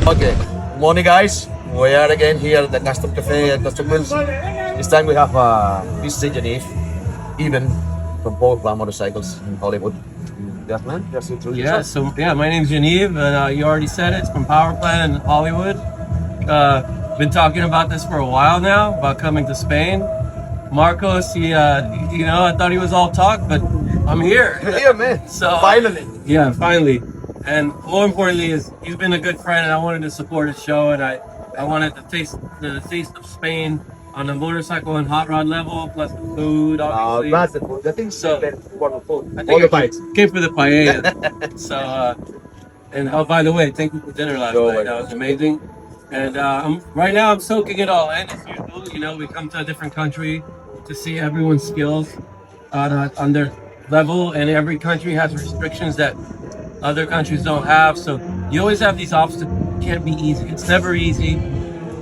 Okay, morning guys. We are again here at the Custom Cafe and Custom Wheels. This time we have Mr. Yaniv Evan from Powerplant Motorcycles in Hollywood. Yes, man. Just introduce yourself. My name's Yaniv, and you already said it. It's from Powerplant in Hollywood. Been talking about this for a while now, about coming to Spain. Marcos, I thought he was all talk, but I'm here. You're here, man. So finally. Yeah, finally. And more importantly is he's been a good friend, and I wanted to support his show, and I wanted to taste the taste of Spain on the motorcycle and hot rod level, plus the food, obviously. That's the food. I think So, for the food. I think All the bites. came for the paella. So, and oh, by the way, thank you for dinner last night. That was amazing. And right now I'm soaking it all in. As usual, we come to a different country to see everyone's skills on their level, and every country has restrictions that other countries don't have. So you always have these obstacles. It can't be easy. It's never easy.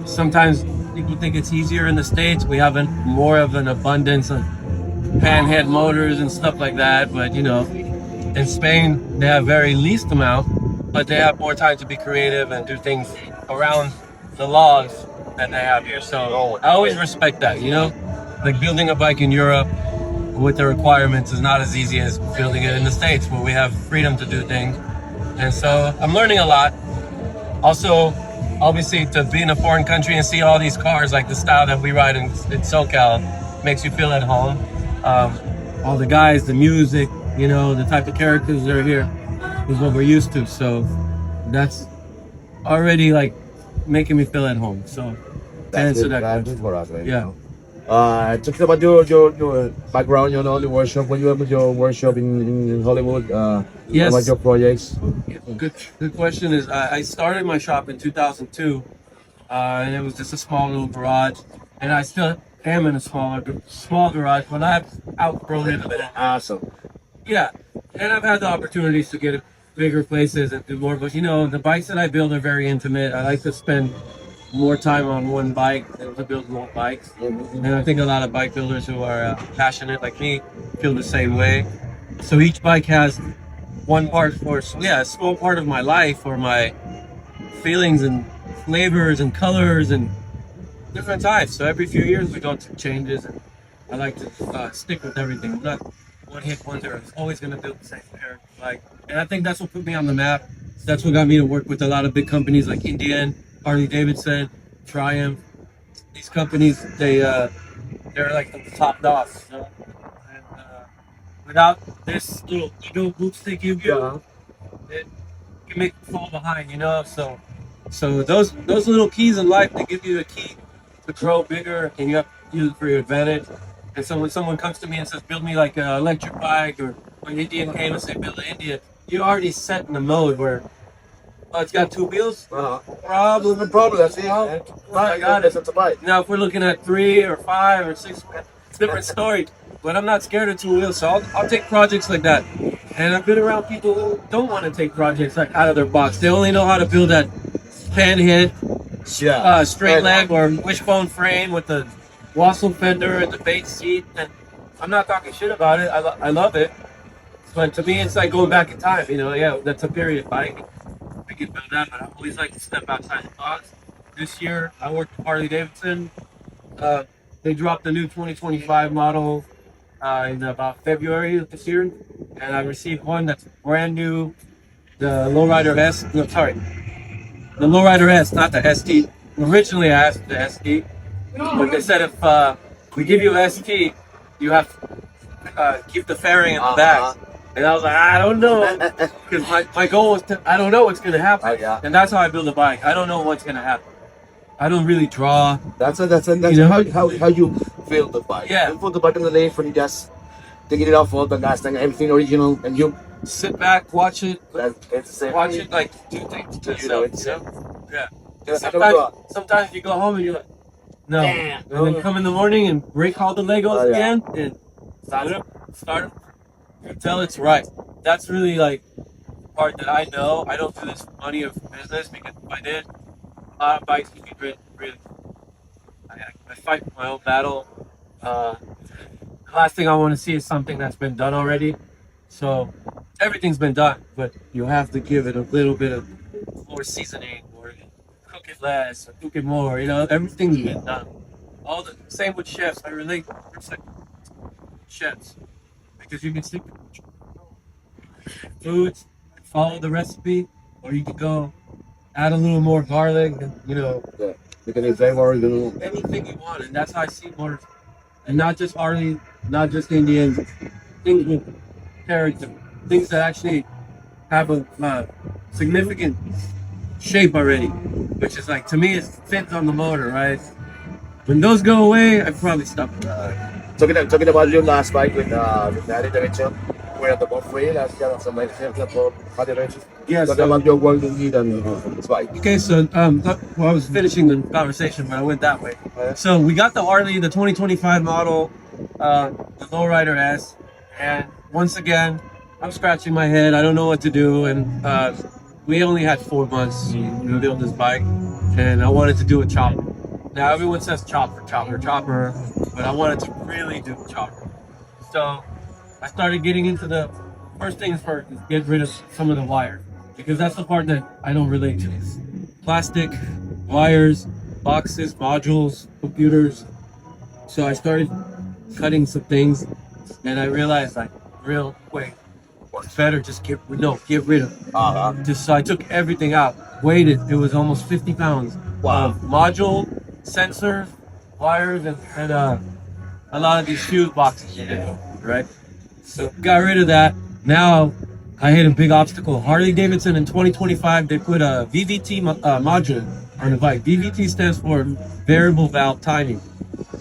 Sometimes people think it's easier in the States. We have more of an abundance of panhead motors and stuff like that. But in Spain they have very least amount, but they have more time to be creative and do things around the laws that they have here. So I always respect that. Like building a bike in Europe with the requirements is not as easy as building it in the States, where we have freedom to do things. And so I'm learning a lot. Also, obviously, to be in a foreign country and see all these cars, like the style that we ride in SoCal, makes you feel at home. All the guys, the music, the type of characters that are here is what we're used to. So that's already like making me feel at home. So That's answer good. that That's question. good for us, right? Yeah. Talking about your background, the workshop. When you have your workshop in Hollywood, Yes. about your projects. Good question. Is I started my shop in 2002, and it was just a small little garage, and I still am in a small garage, but I've outgrown it a bit. Awesome. Yeah, and I've had the opportunities to get bigger places and do more. But the bikes that I build are very intimate. I like to spend more time on one bike than to build more bikes. And I think a lot of bike builders who are passionate like me feel the same way. So each bike has one part a small part of my life, or my feelings and flavors and colors and different types. So every few years we go through changes, and I like to stick with everything. I'm not one hit wonder. I'm always going to build the same character bike. And I think that's what put me on the map. That's what got me to work with a lot of big companies like Indian, Harley Davidson, Triumph. These companies, they're like the top dogs. And without this little ego boost they give you, it can make you fall behind. So those little keys in life, they give you a key to grow bigger, and you have to use it for your advantage. And so when someone comes to me and says, "Build me like an electric bike," or when Indian came and said, "Build an India," you're already set in the mode where, it's got two wheels. Problem. That's it. I got it. It's a bike. Now, if we're looking at 3 or 5 or 6, it's a different story. But I'm not scared of two wheels, so I'll take projects like that. And I've been around people who don't want to take projects like out of their box. They only know how to build that panhead, straight leg or wishbone frame with the wassail fender and the base seat. And I'm not talking shit about it. I love it. But to me, it's like going back in time. That's a period bike. We can build that, but I always like to step outside the box. This year, I worked with Harley Davidson. They dropped the new 2025 model in about February of this year, and I received one that's brand new, the Lowrider S. No, sorry, the Lowrider S, not the ST. Originally, I asked the ST, but they said if we give you an ST, you have to keep the fairing in the back. And I was like, I don't know, because my goal was I don't know what's going to happen. And that's how I build a bike. I don't know what's going to happen. I don't really draw. That's how you build the bike. Yeah. You put the bike on the leaf and you just taking it off all the gas tank, everything original, and you sit back, watch it. It's the same. Watch it, like do things to yourself. Yeah. Sometimes you go home and you're like, no. Damn. And then come in the morning and break all the Legos again and start up. Until it's right. That's really like the part that I know. I don't do this for money or for business, because if I did, a lot of bikes would be really. I fight my own battle. The last thing I want to see is something that's been done already. So everything's been done, but you have to give it a little bit of more seasoning or took it less, I took it more. You know, everything's been done. All the same with chefs. I relate to chefs because you can stick foods, follow the recipe, or you can go add a little more garlic, and you know, You can eat flavor, you know. anything you want. And that's how I see motors, and not just Harley, not just Indians, things with character, things that actually have a significant shape already, which is like, to me, it fits on the motor, right? When those go away, I probably stop. Talking about your last bike with Yaniv Evan, we're at the both free, last year, some like Yes. Talking about your work in need and this bike. Okay, so well, I was finishing the conversation, but I went that way. So we got the Harley, the 2025 model, the Lowrider S, and once again, I'm scratching my head. I don't know what to do, and we only had 4 months to build this bike, and I wanted to do a chopper. Now everyone says chopper, but I wanted to really do chopper. So I started getting into the first things first is get rid of some of the wires, because that's the part that I don't relate to. Plastic, wires, boxes, modules, computers. So I started cutting some things, and I realized, like, real quick, it's better just get rid of it. Just, so I took everything out, weighed it. It was almost 50 pounds. Wow. Module, sensors, wires, and a lot of these fuse boxes, right? So got rid of that. Now I hit a big obstacle. Harley Davidson in 2025, they put a VVT module on the bike. VVT stands for variable valve timing.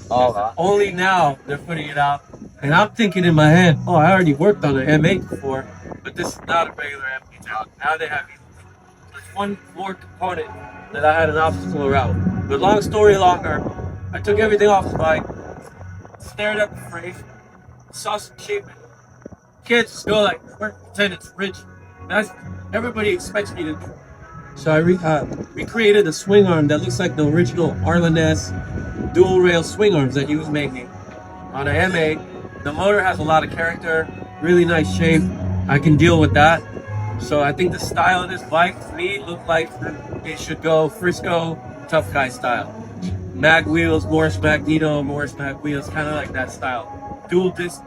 Only now they're putting it out, and I'm thinking in my head, oh, I already worked on an M8 before, but this is not a regular M8. Now they have one more component that I had an obstacle around. But long story longer, I took everything off the bike, stared at the frame, saw some shape. Kids just go like, pretend it's rich. That's everybody expects me to do. So I recreated a swing arm that looks like the original Arlen-S dual rail swing arms that he was making on an M8. The motor has a lot of character, really nice shape. I can deal with that. So I think the style of this bike, to me, looked like it should go Frisco tough guy style. Mag wheels, Morris Magneto, Morris Mag wheels, kind of like that style. Dual disc,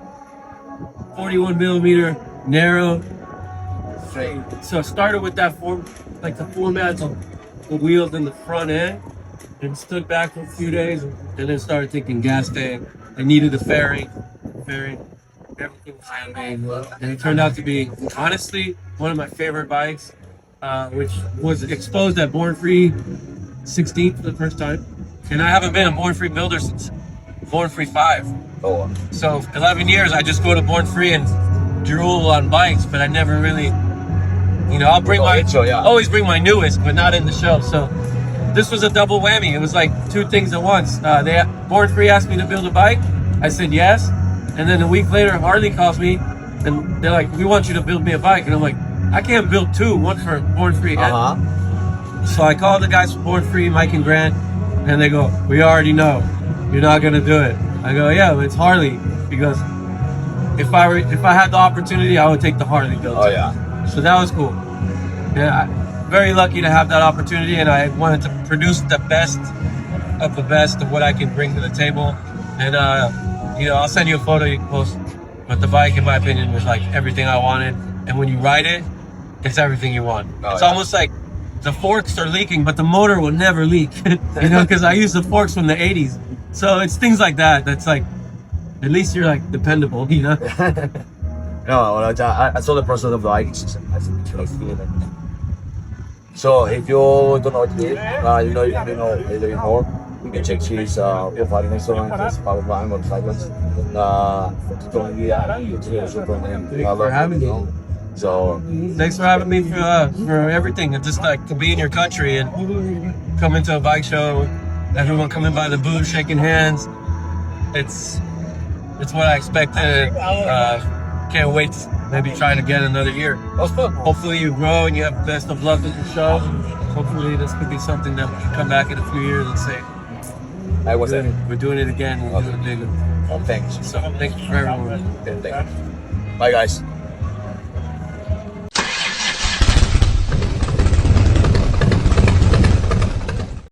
41 millimeter, narrow. So I started with that the format of the wheels in the front end, and stood back for a few days, and then started thinking gas tank. I needed a fairing, everything was handmade, and it turned out to be, honestly, one of my favorite bikes, which was exposed at Born Free 16 for the first time, and I haven't been a Born Free builder since Born Free 5. Oh. So 11 years, I just go to Born Free and drool on bikes, but I never really, you know, I'll bring always bring my newest, but not in the show. So this was a double whammy. It was like two things at once. Born Free asked me to build a bike. I said yes. And then a week later, Harley calls me and they're like, we want you to build me a bike. And I'm like, I can't build two, one for Born Free. So I called the guys from Born Free, Mike and Grant, and they go, we already know you're not gonna do it. I go, yeah, but it's Harley. Because if I had the opportunity, I would take the Harley build. Oh yeah. So that was cool. Yeah, very lucky to have that opportunity, and I wanted to produce the best of what I can bring to the table. And you know, I'll send you a photo you can post. But the bike, in my opinion, was like everything I wanted. And when you ride it, it's everything you want. It's almost like the forks are leaking, but the motor will never leak. You know, because I used the forks from the 80s. So it's things like that. That's like, at least you're like dependable, you know? No, I saw the process of the bike. So if you don't know what to do, you know a little bit more, you can check his profile in Instagram, his Powerplant Motorcycles. Thanks for having me. So thanks for having me for everything, and just like to be in your country and come into a bike show, everyone coming by the booth, shaking hands. It's what I expected. Can't wait to maybe try it again another year. Hopefully you grow and you have best of luck with the show. Hopefully this could be something that we can come back in a few years and say, we're doing it again. We're doing it bigger. Thanks. So thank you for everyone. Thank you. Bye guys.